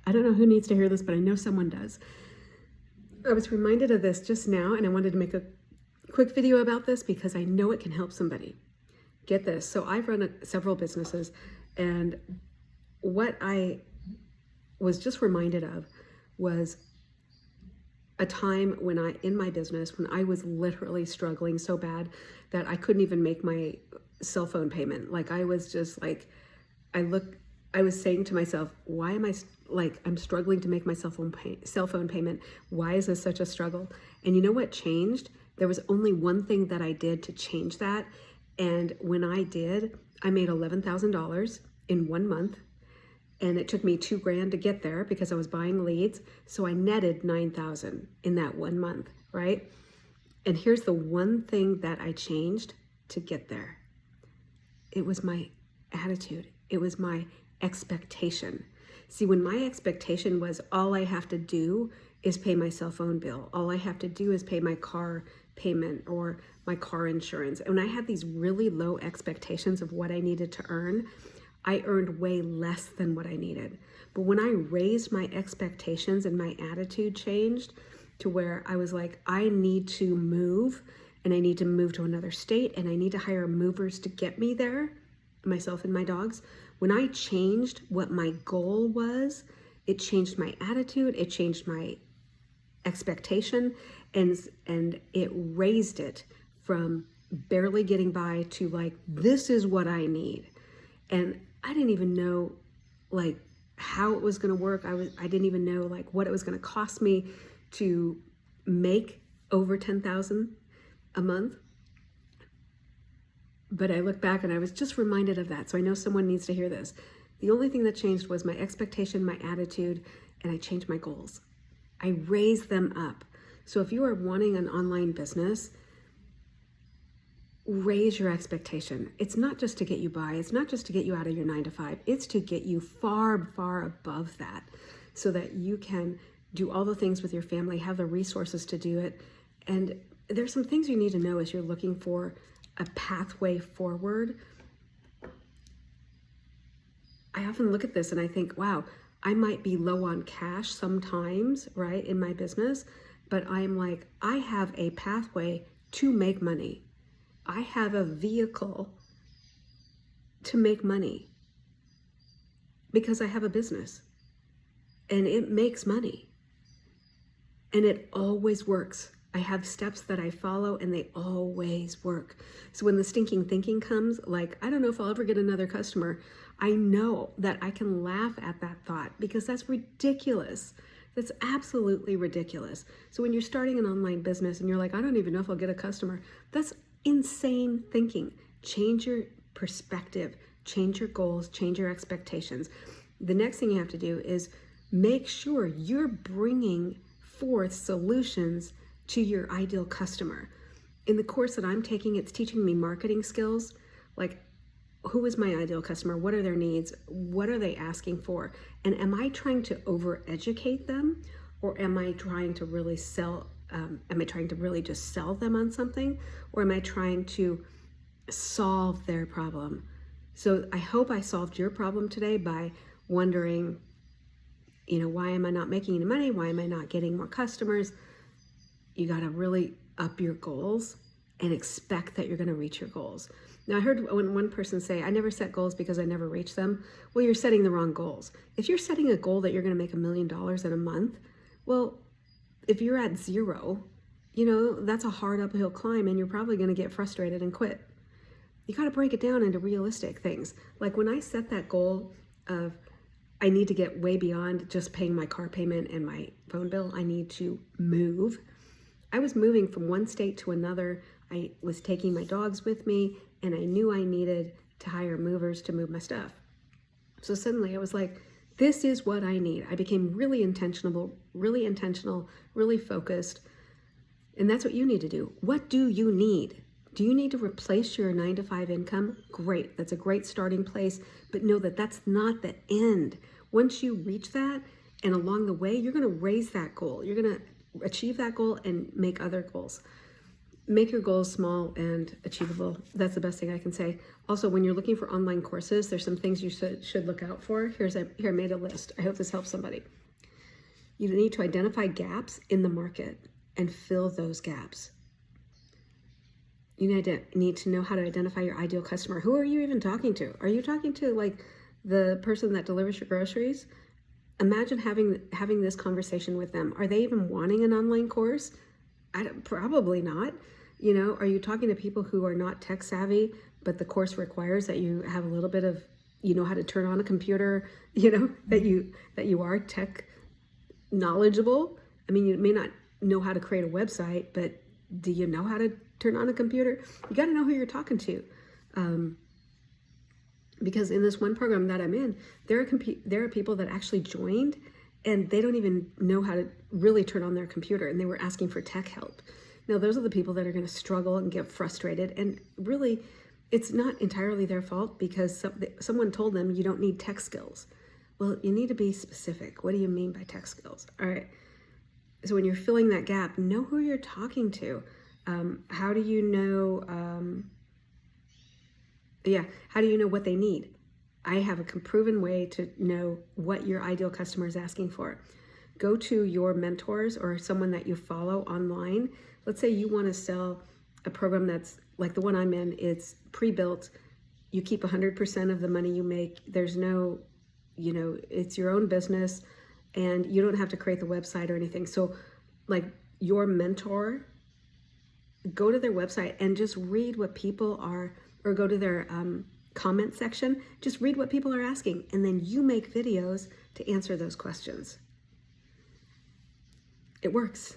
I don't know who needs to hear this, but I know someone does. I was reminded of this just now, and I wanted to make a quick video about this because I know it can help somebody. Get this. So I've run several businesses, and what I was just reminded of was a time when in my business, when I was literally struggling so bad that I couldn't even make my cell phone payment. Like I was just like, I was saying to myself, why am I I'm struggling to make my cell phone payment? Why is this such a struggle? And you know what changed? There was only one thing that I did to change that. And when I did, I made $11,000 in 1 month. And it took me $2,000 to get there because I was buying leads. So I netted 9,000 in that 1 month, right? And here's the one thing that I changed to get there. It was my attitude. It was my expectation. See, when my expectation was all I have to do is pay my cell phone bill, all I have to do is pay my car payment or my car insurance. And when I had these really low expectations of what I needed to earn, I earned way less than what I needed. But when I raised my expectations and my attitude changed to where I was like, I need to move and I need to move to another state and I need to hire movers to get me there, myself and my dogs. When I changed what my goal was, it changed my attitude, it changed my expectation, and it raised it from barely getting by to like, this is what I need. And I didn't even know like how it was going to work. I didn't even know like what it was going to cost me to make over 10,000 a month. But I look back and I was just reminded of that. So I know someone needs to hear this. The only thing that changed was my expectation, my attitude, and I changed my goals. I raised them up. So if you are wanting an online business, raise your expectation. It's not just to get you by. It's not just to get you out of your 9 to 5. It's to get you far, far above that so that you can do all the things with your family, have the resources to do it. And there's some things you need to know as you're looking for a pathway forward. I often look at this and I think, wow, I might be low on cash sometimes, right, in my business, but I'm like, I have a pathway to make money. I have a vehicle to make money because I have a business and it makes money and it always works. I have steps that I follow and they always work. So when the stinking thinking comes, like, I don't know if I'll ever get another customer, I know that I can laugh at that thought because that's ridiculous. That's absolutely ridiculous. So when you're starting an online business and you're like, I don't even know if I'll get a customer, that's insane thinking. Change your perspective, change your goals, change your expectations. The next thing you have to do is make sure you're bringing forth solutions to your ideal customer. In the course that I'm taking, it's teaching me marketing skills, like who is my ideal customer? What are their needs? What are they asking for? And am I trying to over-educate them, or am I trying to really sell? Am I trying to really just sell them on something, or am I trying to solve their problem? So I hope I solved your problem today by wondering, why am I not making any money? Why am I not getting more customers? You got to really up your goals and expect that you're going to reach your goals. Now, I heard one person say, I never set goals because I never reach them. Well, you're setting the wrong goals. If you're setting a goal that you're going to make $1 million in a month, well, if you're at 0, that's a hard uphill climb and you're probably going to get frustrated and quit. You got to break it down into realistic things. Like when I set that goal of, I need to get way beyond just paying my car payment and my phone bill, I need to move. I was moving from one state to another. I was taking my dogs with me and I knew I needed to hire movers to move my stuff. So suddenly I was like, this is what I need. I became really intentional, really focused. And that's what you need to do. What do you need? Do you need to replace your 9 to 5 income? Great, that's a great starting place, but know that that's not the end. Once you reach that, and along the way, you're gonna raise that goal. You're gonna achieve that goal and make other goals. Make your goals small and achievable. That's the best thing I can say. Also, when you're looking for online courses, there's some things you should look out for. Here I made a list. I hope this helps somebody. You need to identify gaps in the market and fill those gaps. You need to know how to identify your ideal customer. Who are you even talking to? Are you talking to like the person that delivers your groceries? Imagine having this conversation with them. Are they even wanting an online course? Probably not. You know, are you talking to people who are not tech savvy, but the course requires that you have a little bit of, you know, how to turn on a computer, you know, that you are tech knowledgeable? I mean, you may not know how to create a website, but do you know how to turn on a computer? You got to know who you're talking to. Because in this one program that I'm in, there are people that actually joined and they don't even know how to really turn on their computer, and they were asking for tech help. Now, those are the people that are going to struggle and get frustrated, and really, it's not entirely their fault because someone told them you don't need tech skills. Well, you need to be specific. What do you mean by tech skills? All right. So when you're filling that gap, know who you're talking to. How do you know? How do you know what they need? I have a proven way to know what your ideal customer is asking for. Go to your mentors or someone that you follow online. Let's say you want to sell a program that's like the one I'm in. It's pre-built. You keep 100% of the money you make. There's no, you know, it's your own business and you don't have to create the website or anything. So like your mentor, go to their website and just read what people are, or go to their comment section, just read what people are asking, and then you make videos to answer those questions. It works.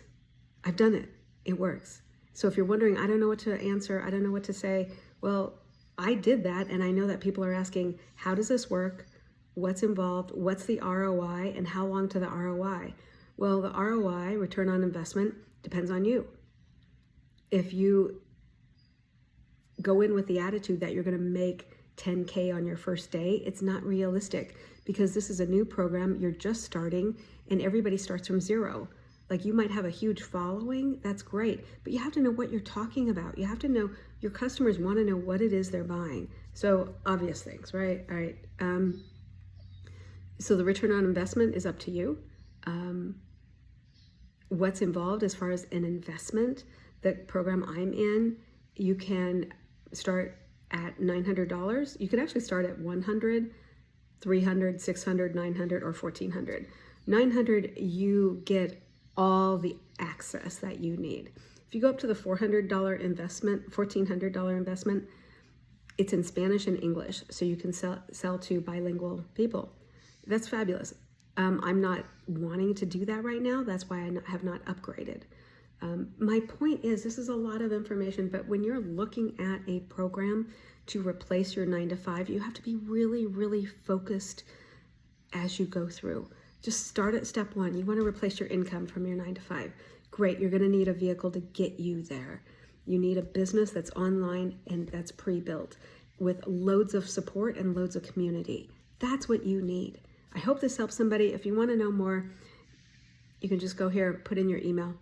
I've done it. It works. So if you're wondering, I don't know what to answer, I don't know what to say, well, I did that, and I know that people are asking, how does this work? What's involved? What's the ROI, and how long to the ROI? Well, the ROI, return on investment, depends on you. If you go in with the attitude that you're going to make 10K on your first day, it's not realistic because this is a new program. You're just starting and everybody starts from zero. Like you might have a huge following, that's great, but you have to know what you're talking about. You have to know your customers want to know what it is they're buying. So obvious things, right? All right. So the return on investment is up to you. What's involved as far as an investment, the program I'm in, you can start at $900. You can actually start at $100, $300, $600, $900, or $1,400. $900, you get all the access that you need. If you go up to the $400 investment, $1,400 investment, it's in Spanish and English, so you can sell to bilingual people. That's fabulous. I'm not wanting to do that right now. That's why I have not upgraded. My point is, this is a lot of information, but when you're looking at a program to replace your 9-to-5, you have to be really, really focused as you go through. Just start at step one. You want to replace your income from your 9-to-5. Great, you're going to need a vehicle to get you there. You need a business that's online and that's pre-built with loads of support and loads of community. That's what you need. I hope this helps somebody. If you want to know more, you can just go here, put in your email.